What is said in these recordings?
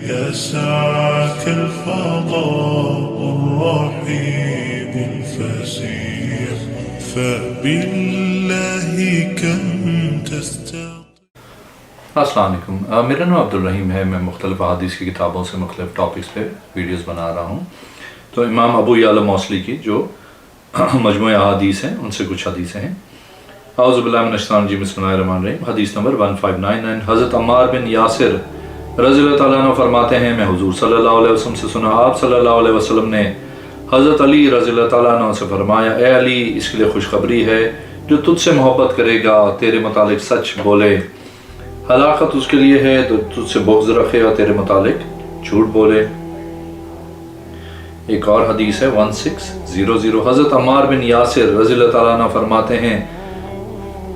يا ساعة الفضاء الرحيم الفسيح فبالله كم تستطيع. السلام علیکم، میرا نام عبدالرحیم ہے. میں مختلف احادیث کی کتابوں سے مختلف ٹاپکس پہ ویڈیوز بنا رہا ہوں. تو امام ابو یعلا موصلی کی جو مجموعہ احادیث ہیں ان سے کچھ حدیثیں ہیں. اعوذ باللہ من الشیطان الرجیم، بسم اللہ الرحمن الرحیم. حدیث نمبر 1599. حضرت عمار بن یاسر رضی اللہ تعالیٰ عنہ فرماتے ہیں میں حضور صلی اللہ علیہ وسلم سے سنا، آپ صلی اللہ علیہ وسلم نے حضرت علی رضی اللہ تعالیٰ عنہ سے فرمایا، اے علی، اس کے لیے خوشخبری ہے جو تجھ سے محبت کرے گا، تیرے متعلق سچ بولے. ہلاکت اس کے لیے ہے تو تجھ سے بغض رکھے اور تیرے متعلق جھوٹ بولے. ایک اور حدیث ہے 1600. حضرت عمار بن یاسر رضی اللہ تعالیٰ عنہ فرماتے ہیں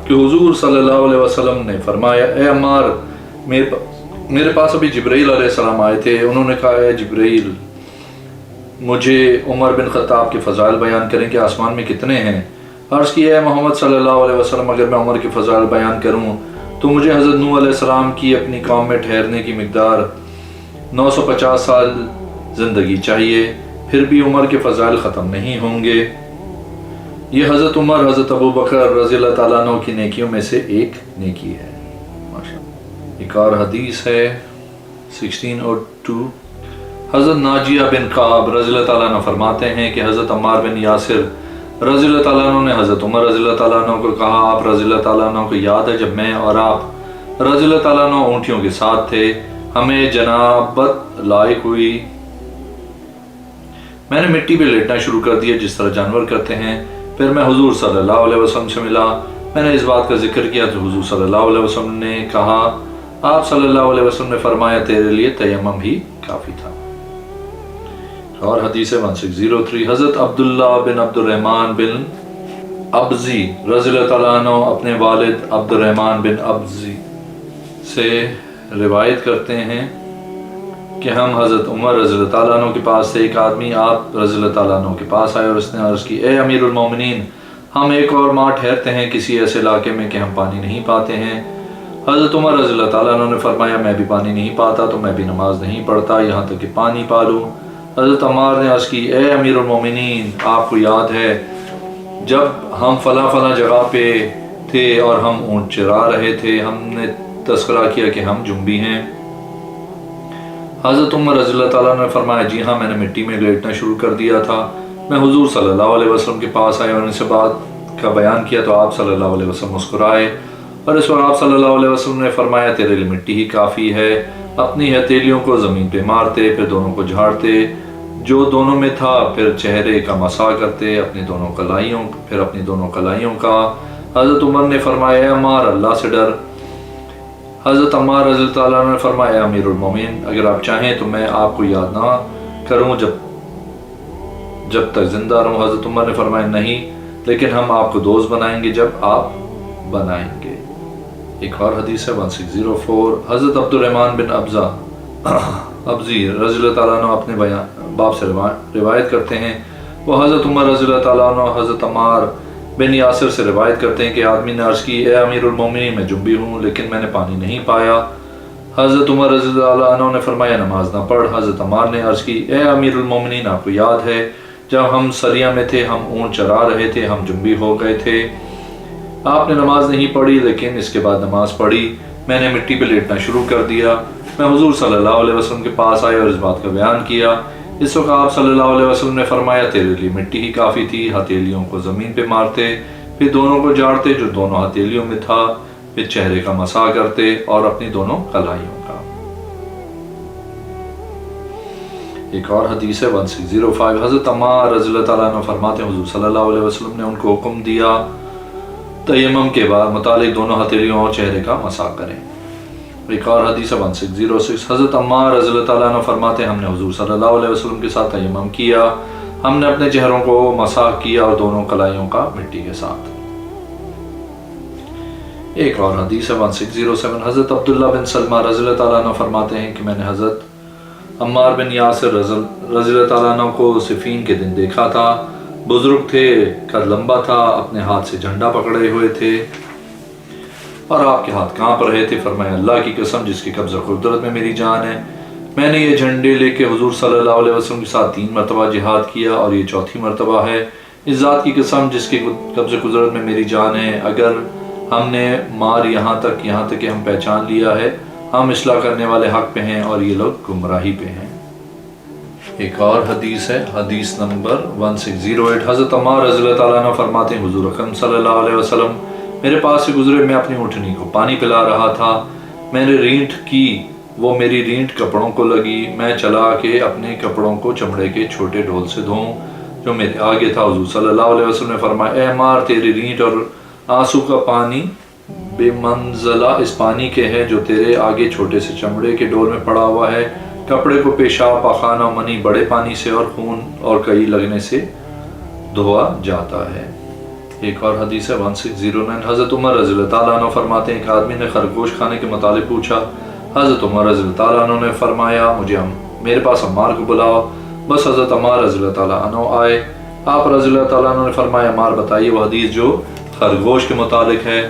کہ حضور صلی اللہ علیہ وسلم نے فرمایا، اے عمار، میرے پاس ابھی جبرائیل علیہ السلام آئے تھے. انہوں نے کہا، اے جبرائیل، مجھے عمر بن خطاب کے فضائل بیان کریں کہ آسمان میں کتنے ہیں. عرض کی، اے محمد صلی اللہ علیہ وسلم، اگر میں عمر کے فضائل بیان کروں تو مجھے حضرت نوح علیہ السلام کی اپنی قوم میں ٹھہرنے کی مقدار 950 سال زندگی چاہیے، پھر بھی عمر کے فضائل ختم نہیں ہوں گے. یہ حضرت عمر حضرت ابو بکر رضی اللہ تعالیٰ عنہ کی نیکیوں میں سے ایک نیکی ہے. ایک اور حدیث ہے 1602. حضرت ناجیہ بن کعب رضی اللہ تعالیٰ عنہ فرماتے ہیں کہ حضرت عمار بن یاسر رضی اللہ تعالیٰ عنہ نے حضرت عمر رضی اللہ تعالیٰ عنہ کو کہا، آپ رضی اللہ تعالیٰ عنہ کو یاد ہے جب میں اور آپ رضی اللہ تعالیٰ عنہ اونٹیوں کے ساتھ تھے، ہمیں جنابت لاحق ہوئی. میں نے مٹی پہ لیٹنا شروع کر دیا جس طرح جانور کرتے ہیں. پھر میں حضور صلی اللہ علیہ وسلم سے ملا. میں نے اس بات کا ذکر کیا تو حضور صلی اللہ علیہ وسلم نے کہا، آپ صلی اللہ علیہ وسلم نے فرمایا تیرے لیے تیمم ہی کافی تھا. اور حدیث 1603. حضرت عبداللہ بن عبد الرحمن بن ابزی رضی اللہ تعالیٰ عنہ اپنے والد عبد الرحمن بن ابزی سے روایت کرتے ہیں کہ ہم حضرت عمر رضی اللہ تعالیٰ عنہ کے پاس سے ایک آدمی آپ رضی اللہ تعالیٰ عنہ کے پاس آئے اور اس نے عرض کی، اے امیر المومنین، ہم ایک اور ماہ ٹھہرتے ہیں کسی ایسے علاقے میں کہ ہم پانی نہیں پاتے ہیں. حضرت عمر رضی اللہ تعالیٰ عنہ نے فرمایا، میں بھی پانی نہیں پاتا تو میں بھی نماز نہیں پڑھتا یہاں تک کہ پانی پا لوں. حضرت عمار نے عرض کی، اے امیر المومنین، آپ کو یاد ہے جب ہم فلاں جگہ پہ تھے اور ہم اونٹ چرا رہے تھے، ہم نے تذکرہ کیا کہ ہم جنبی ہیں. حضرت عمر رضی اللہ تعالیٰ نے فرمایا، جی ہاں، میں نے مٹی میں لیٹنا شروع کر دیا تھا. میں حضور صلی اللہ علیہ وسلم کے پاس آئے اور ان سے بات کا بیان کیا تو آپ صلی اللہ علیہ وسلم مسکرائے اور اس وقت آپ صلی اللہ علیہ وسلم نے فرمایا، تیرے لیے مٹی ہی کافی ہے. اپنی ہتھیلیوں کو زمین پہ مارتے، پھر دونوں کو جھاڑتے جو دونوں میں تھا، پھر چہرے کا مسح کرتے، اپنی دونوں کلائیوں کا. حضرت عمر نے فرمایا، اے عمار، اللہ سے ڈر. حضرت عمار رضی اللہ تعالیٰ عنہ نے فرمایا، امیر المومنین، اگر آپ چاہیں تو میں آپ کو یاد نہ کروں جب تک زندہ رہوں. حضرت عمر نے فرمایا، نہیں، لیکن ہم آپ کو دوست بنائیں گے جب آپ بنائیں گے. ایک اور حدیث ہے 1604. حضرت عبد الرحمن بن ابزی رضی اللہ تعالیٰ عنہ اپنے باپ سے روایت کرتے ہیں، وہ حضرت عمر رضی اللہ تعالیٰ عنہ حضرت عمار بن یاسر سے روایت کرتے ہیں کہ آدمی نے عرض کی، اے امیر المومنین، میں جنبی ہوں لیکن میں نے پانی نہیں پایا. حضرت عمر رضی اللہ عنہ نے فرمایا، نماز نہ پڑھ. حضرت عمار نے عرض کی، اے امیر المومنین، آپ کو یاد ہے جب ہم سریا میں تھے، ہم اونٹ چرا رہے تھے، ہم جنبی ہو گئے تھے. آپ نے نماز نہیں پڑھی لیکن اس کے بعد نماز پڑھی. میں نے مٹی پہ لیٹنا شروع کر دیا. میں حضور صلی اللہ علیہ وسلم کے پاس آئے اور اس بات کا بیان کیا. اس وقت آپ صلی اللہ علیہ وسلم نے فرمایا، تیرے لیے مٹی ہی کافی تھی. ہتھیلیوں کو زمین پہ مارتے، پھر دونوں کو جھاڑتے جو دونوں ہتھیلیوں میں تھا، پھر چہرے کا مسح کرتے اور اپنی دونوں کلائیوں کا. ایک اور حدیث ہے 1605. حضرت عمار رضی اللہ تعالیٰ عنہ فرماتے ہیں، حضور صلی اللہ علیہ وسلم نے ان کو حکم دیا تیمم کے بعد متعلق دونوں ہتھیلیوں اور چہرے کا مسح کریں. ایک اور حدیث ہے 1606. حضرت عمار رضی اللہ تعالیٰ عنہ فرماتے ہیں، ہم نے حضور صلی اللہ علیہ وسلم کے ساتھ تیمم کیا، ہم نے اپنے چہروں کو مسح کیا اور دونوں کلائیوں کا مٹی کے ساتھ. ایک اور حدیث ہے 1607. حضرت عبداللہ بن سلمہ رضی اللہ تعالیٰ عنہ فرماتے ہیں کہ میں نے حضرت عمار بن یاسر رضی اللہ تعالیٰ عنہ کو صفین کے دن دیکھا تھا. بزرگ تھے، قد لمبا تھا، اپنے ہاتھ سے جھنڈا پکڑے ہوئے تھے اور آپ کے ہاتھ کانپ رہے تھے. فرمایا، اللہ کی قسم جس کی قبضہ قدرت میں میری جان ہے، میں نے یہ جھنڈے لے کے حضور صلی اللہ علیہ وسلم کے ساتھ 3 مرتبہ جہاد کیا اور یہ 4تھی مرتبہ ہے۔ اس ذات کی قسم جس کے قبض قدرت میں میری جان ہے، اگر ہم نے مار یہاں تک کہ ہم پہچان لیا ہے، ہم اصلاح کرنے والے حق پہ ہیں اور یہ لوگ گمراہی پہ ہیں۔ ایک اور حدیث ہے، حدیث نمبر 1608۔ حضرت عمار رضی اللہ تعالیٰ عنہ فرماتے ہیں حضور اکرم صلی اللہ علیہ وسلم میرے پاس سے گزرے، میں اپنی اونٹنی کو پانی پلا رہا تھا، میں نے رینٹ کی، وہ میری رینٹ کپڑوں کو لگی، میں چلا کہ اپنے کپڑوں کو چمڑے کے چھوٹے ڈھول سے دھوں جو میرے آگے تھا۔ حضور صلی اللہ علیہ وسلم نے فرمایا اے عمار، تیری رینٹ اور آنسو کا پانی بے منزلہ اس پانی کے ہے جو تیرے آگے چھوٹے سے چمڑے کے ڈول میں پڑا ہوا ہے۔ کپڑے کو پیشاب، پاخانہ و منی بڑے پانی سے اور خون اور کئی لگنے سے دھوا جاتا ہے۔ ایک اور حدیث ہے 1609۔ حضرت عمر رضی اللہ تعالیٰ عنہ فرماتے ہیں ایک آدمی نے خرگوش کھانے کے متعلق پوچھا، حضرت عمر رضی اللہ تعالیٰ عنہ نے فرمایا میرے پاس عمار کو بلاؤ۔ بس حضرت عمار رضی اللہ تعالیٰ عنہ آئے، آپ رضی اللہ تعالیٰ عنہ نے فرمایا عمار بتائیے وہ حدیث جو خرگوش کے متعلق ہے۔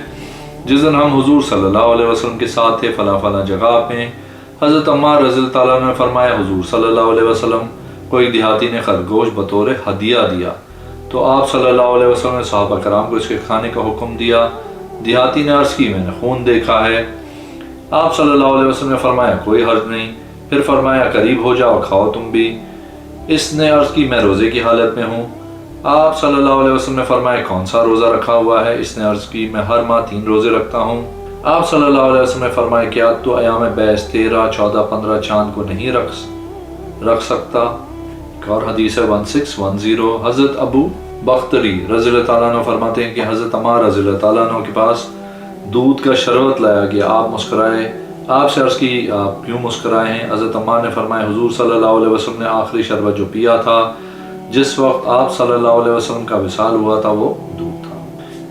جس دن ہم حضور صلی اللہ علیہ وسلم کے ساتھ تھے فلاں فلاں جگہ پہ، حضرت عمار رضی اللہ تعالیٰ عنہ نے فرمایا حضور صلی اللہ علیہ وسلم کو ایک دیہاتی نے خرگوش بطور ہدیہ دیا، تو آپ صلی اللہ علیہ وسلم نے صحابہ کرام کو اس کے کھانے کا حکم دیا۔ دیہاتی نے عرض کی میں نے خون دیکھا ہے۔ آپ صلی اللہ علیہ وسلم نے فرمایا کوئی حرج نہیں، پھر فرمایا قریب ہو جاؤ کھاؤ تم بھی۔ اس نے عرض کی میں روزے کی حالت میں ہوں۔ آپ صلی اللہ علیہ وسلم نے فرمایا کون سا روزہ رکھا ہوا ہے؟ اس نے عرض کی میں ہر ماہ 3 روزے رکھتا ہوں۔ آپ صلی اللہ علیہ وسلم نے فرمایا کیا تو ایام بیس 13، 14، 15 چاند کو نہیں رکھ سکتا؟ ایک اور حدیث ہے 1610۔ حضرت ابو بختری رضی اللہ تعالیٰ عنہ فرماتے ہیں کہ حضرت عمار رضی اللہ تعالیٰ عنہ کے پاس دودھ کا شربت لایا گیا، آپ مسکرائے۔ آپ سے عرض کی آپ کیوں مسکرائے ہیں؟ حضرت عمار نے فرمایا حضور صلی اللہ علیہ وسلم نے آخری شربت جو پیا تھا جس وقت آپ صلی اللہ علیہ وسلم کا وصال ہوا تھا وہ دودھ تھا۔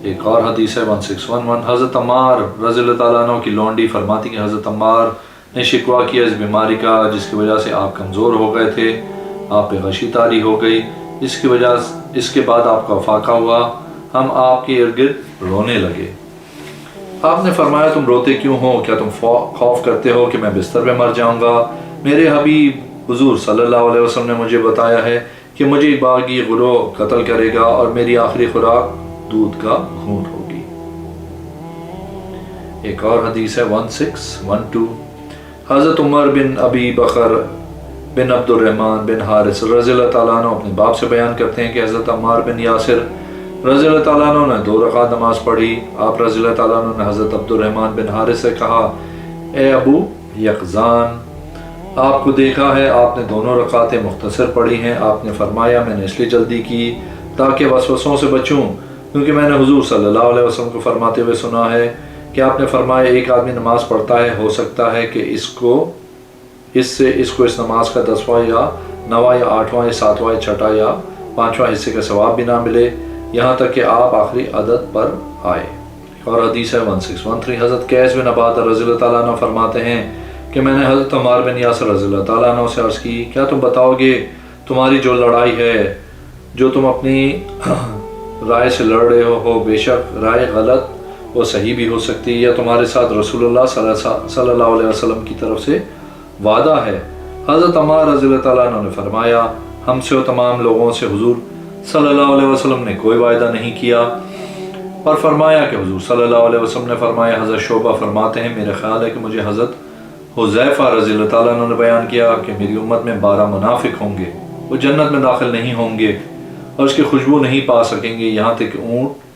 ایک اور حدیث ہے 1611۔ حضرت عمار رضی اللہ تعالیٰ عنہ کی لونڈی فرماتی کہ حضرت عمار نے شکوہ کیا اس بیماری کا جس کی وجہ سے آپ کمزور ہو گئے تھے، آپ پہ غشی طاری ہو گئی، اس کے بعد آپ کا افاقہ ہوا، ہم آپ کے ارد گرد رونے لگے۔ آپ نے فرمایا تم روتے کیوں ہو؟ کیا تم خوف کرتے ہو کہ میں بستر پہ مر جاؤں گا؟ میرے حبیب حضور صلی اللہ علیہ وسلم نے مجھے بتایا ہے کہ مجھے ایک باغی گروہ قتل کرے گا اور میری آخری خوراک دودھ کا گھونٹ ہوگی۔ ایک اور حدیث ہے 1612۔ حضرت عمر بن ابی بکر بن عبد الرحمن بن حارث رضی اللہ تعالیٰ عنہ اپنے باپ سے بیان کرتے ہیں کہ حضرت عمار بن یاسر رضی اللہ تعالیٰ عنہ نے 2 رکعت نماز پڑھی۔ آپ رضی اللہ تعالیٰ عنہ نے حضرت عبد الرحمن بن حارث سے کہا اے ابو یقظان، آپ کو دیکھا ہے آپ نے 2 رکعتیں مختصر پڑھی ہیں۔ آپ نے فرمایا میں نے اس لیے جلدی کی تاکہ وسوسوں سے بچوں، کیونکہ میں نے حضور صلی اللہ علیہ وسلم کو فرماتے ہوئے سنا ہے کہ آپ نے فرمایا ایک آدمی نماز پڑھتا ہے، ہو سکتا ہے کہ اس کو اس نماز کا 10واں یا 9واں یا 8واں یا 7واں یا 6واں یا 5واں حصے کا ثواب بھی نہ ملے، یہاں تک کہ آپ آخری عدد پر آئے۔ اور حدیث ہے 1613۔ حضرت قیس بن عبادہ رضی اللہ تعالیٰ عنہ فرماتے ہیں کہ میں نے حضرت عمار بن یاسر رضی اللہ تعالیٰ عنہ سے عرض کی کیا تم بتاؤ گے تمہاری جو لڑائی ہے جو تم اپنی رائے سے لڑ رہے ہو، بے شک رائے غلط وہ صحیح بھی ہو سکتی ہے، یا تمہارے ساتھ رسول اللہ صلی اللہ علیہ وسلم کی طرف سے وعدہ ہے؟ حضرت عمار رضی اللہ تعالیٰ عنہ نے فرمایا ہم سے و تمام لوگوں سے حضور صلی اللہ علیہ وسلم نے کوئی وعدہ نہیں کیا، اور فرمایا کہ حضور صلی اللہ علیہ وسلم نے فرمایا۔ حضرت شعبہ فرماتے ہیں میرا خیال ہے کہ مجھے حضرت حذیفہ رضی اللہ تعالیٰ عنہ نے بیان کیا کہ میری امت میں 12 منافق ہوں گے، وہ جنت میں داخل نہیں ہوں گے اور اس کی خوشبو نہیں پا سکیں گے یہاں تک کہ اونٹ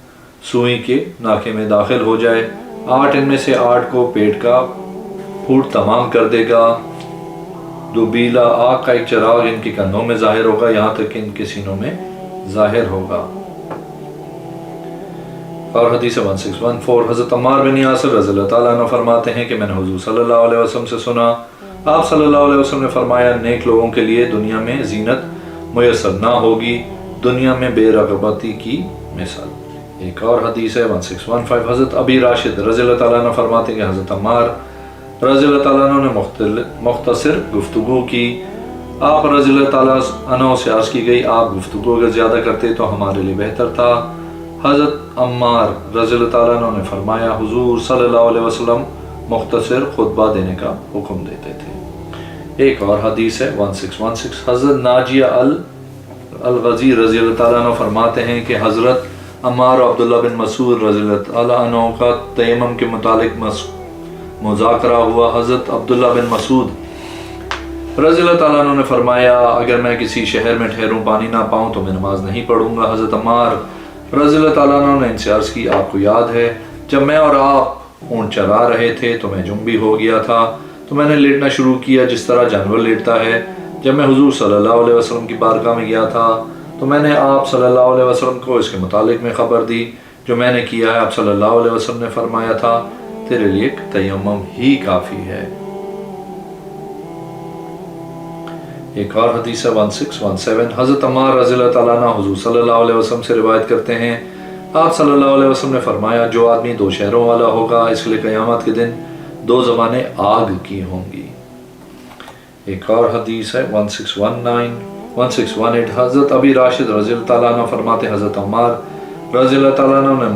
سوئی کے ناکے میں داخل ہو جائے۔ 8 ان میں سے 8 کو پیٹ کا پھوٹ تمام کر دے گا، دوبیلا آگ کا ایک چراغ ان کے کندھوں میں ظاہر ہوگا یہاں تک کہ ان کے سینوں میں ظاہر ہوگا۔ اور حدیث 1614۔ حضرت عمار بن یاسر رضی اللہ تعالیٰ عنہ فرماتے ہیں کہ میں نے حضور صلی اللہ علیہ وسلم سے سنا، آپ صلی اللہ علیہ وسلم نے فرمایا نیک لوگوں کے لیے دنیا میں زینت میسر نہ ہوگی، دنیا میں بے رغبتی کی مثال۔ ایک اور حدیث ہے 1615۔ حضرت ابی راشد رضی اللہ تعالیٰ عنہ فرماتے ہیں کہ حضرت عمار رضی اللہ تعالیٰ عنہ نے مختصر گفتگو کی۔ آپ رضی اللہ تعالیٰ عنہ سے عرض کی گئی آپ گفتگو اگر زیادہ کرتے تو ہمارے لیے بہتر تھا۔ حضرت عمار رضی اللہ تعالیٰ عنہ نے فرمایا حضور صلی اللہ علیہ وسلم مختصر خطبہ دینے کا حکم دیتے تھے۔ ایک اور حدیث ہے 1616 حضرت ناجیہ الغزی رضی اللہ تعالیٰ عنہ فرماتے ہیں کہ حضرت عمار و عبداللہ بن مسعود رضی اللہ تعالیٰ عنہ کا تیمم کے متعلق مذاکرہ ہوا۔ حضرت عبداللہ بن مسعود رضی اللہ تعالیٰ عنہ نے فرمایا اگر میں کسی شہر میں ٹھہروں پانی نہ پاؤں تو میں نماز نہیں پڑھوں گا۔ حضرت عمار رضی اللہ تعالیٰ عنہ نے ان سے عرض کی آپ کو یاد ہے جب میں اور آپ اونٹ چرا رہے تھے تو میں جنبی ہو گیا تھا تو میں نے لیٹنا شروع کیا جس طرح جانور لیٹتا ہے۔ جب میں حضور صلی اللہ علیہ وسلم کی بارگاہ میں گیا تھا تو میں نے آپ صلی اللہ علیہ وسلم کو اس کے متعلق میں خبر دی جو میں نے کیا ہے۔ آپ صلی اللہ علیہ وسلم نے فرمایا تھا تیرے لیے تیمم ہی کافی ہے۔ ایک اور حدیث ہے 1617 حضرت عمار رضی اللہ تعالیٰ عنہ حضور صلی اللہ علیہ وسلم سے روایت کرتے ہیں آپ صلی اللہ علیہ وسلم نے فرمایا جو آدمی دو شہروں والا ہوگا اس کے لیے قیامت کے دن دو زبانیں آگ کی ہوں گی۔ ایک اور حدیث ہے 1618 حضرت ابی راشد رضی اللہ تعالیٰ عنہ فرماتے حضرت عمار رضی اللہ تعالیٰ عنہ نے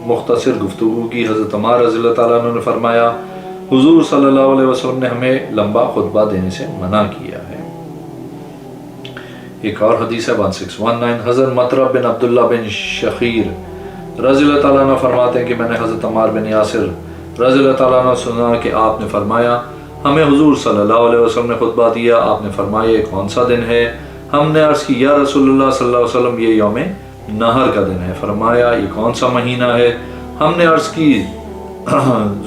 مختصر گفتگو کی۔ حضرت عمار رضی اللہ تعالیٰ عنہ نے فرمایا حضور صلی اللہ علیہ وسلم نے ہمیں لمبا خطبہ دینے سے منع کیا ہے۔ ایک اور حدیث ہے 1619 حضرت مطرب بن عبداللہ بن شخیر رضی اللہ تعالیٰ عنہ فرماتے ہیں کہ میں نے حضرت عمار بن یاسر رضی اللہ تعالیٰ عنہ سنا کہ آپ نے فرمایا ہمیں حضور صلی اللہ علیہ وسلم نے خطبہ دیا۔ آپ نے فرمایا یہ کون سا دن ہے؟ ہم نے عرض کی یا رسول اللہ صلی اللہ علیہ وسلم یہ یوم نہر کا دن ہے۔ فرمایا یہ کون سا مہینہ ہے؟ ہم نے عرض کی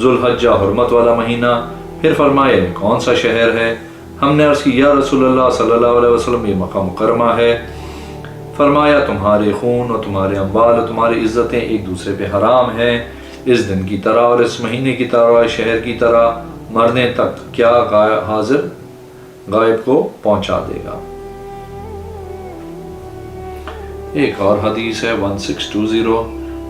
ذوالحجہ حرمت والا مہینہ۔ پھر فرمایا یہ کون سا شہر ہے؟ ہم نے عرض کی یا رسول اللہ صلی اللہ علیہ وسلم یہ مکہ مکرمہ ہے۔ فرمایا تمہارے خون اور تمہارے اموال اور تمہاری عزتیں ایک دوسرے پہ حرام ہیں اس دن کی طرح اور اس مہینے کی طرح اور شہر کی طرح مرنے تک کیا حاضر غائب کو پہنچا دے گا۔ ایک اور حدیث ہے 1620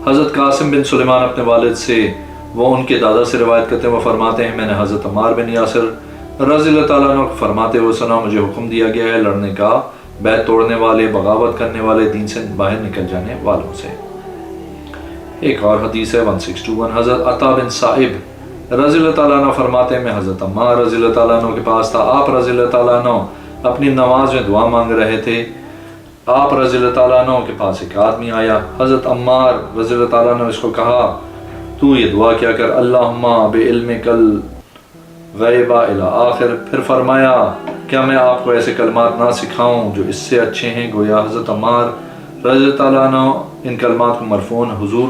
حضرت قاسم بن سلیمان اپنے والد سے وہ ان کے دادا سے روایت کرتے ہیں وہ فرماتے ہیں میں نے حضرت عمار بن یاسر رضی اللہ تعالیٰ عنہ کو فرماتے ہوئے سنا مجھے حکم دیا گیا ہے لڑنے کا بیعت توڑنے والے بغاوت کرنے والے دین سے باہر نکل جانے والوں سے۔ ایک اور حدیث ہے 1621 حضرت عطا بن صائب رضی اللہ تعالیٰ عنہ فرماتے ہیں میں حضرت عمار رضی اللہ تعالیٰ عنہ کے پاس تھا۔ آپ رضی اللہ تعالیٰ عنہ اپنی نماز میں دعا مانگ رہے تھے۔ آپ رضی اللہ تعالیٰ عنہ کے پاس ایک آدمی آیا۔ حضرت عمار رضی اللہ تعالیٰ عنہ اس کو کہا تو یہ دعا کیا کر اللہم بعلمک الغیب الی آخر۔ پھر فرمایا کیا میں آپ کو ایسے کلمات نہ سکھاؤں جو اس سے اچھے ہیں؟ گویا حضرت عمار رضی اللہ تعالیٰ عنہ ان کلمات کو مرفوعاً حضور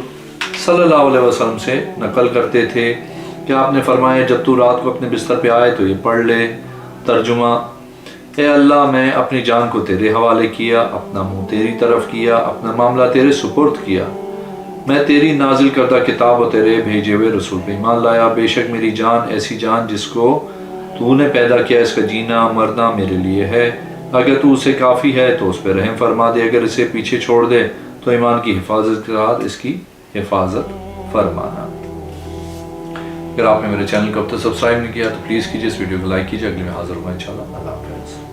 صلی اللہ علیہ وسلم سے نقل کرتے تھے کہ آپ نے فرمایا جب تو رات کو اپنے بستر پہ آئے تو یہ پڑھ لے۔ ترجمہ اے اللہ میں اپنی جان کو تیرے حوالے کیا، اپنا منہ تیری طرف کیا، اپنا معاملہ تیرے سپرد کیا، میں تیری نازل کردہ کتاب و تیرے بھیجے ہوئے رسول پہ ایمان لایا۔ بے شک میری جان ایسی جان جس کو تو نے پیدا کیا اس کا جینا مرنا میرے لیے ہے، اگر تو اسے کافی ہے تو اس پہ رحم فرما دے، اگر اسے پیچھے چھوڑ دے تو ایمان کی حفاظت کے ساتھ اس کی حفاظت فرمانا۔ اگر آپ نے میرے چینل کو اب تک سبسکرائب نہیں کیا تو پلیز کیجیے، اس ویڈیو کو لائک کیجیے۔ اگلے میں حاضر ہوں انشاءاللہ۔ اللہ حافظ۔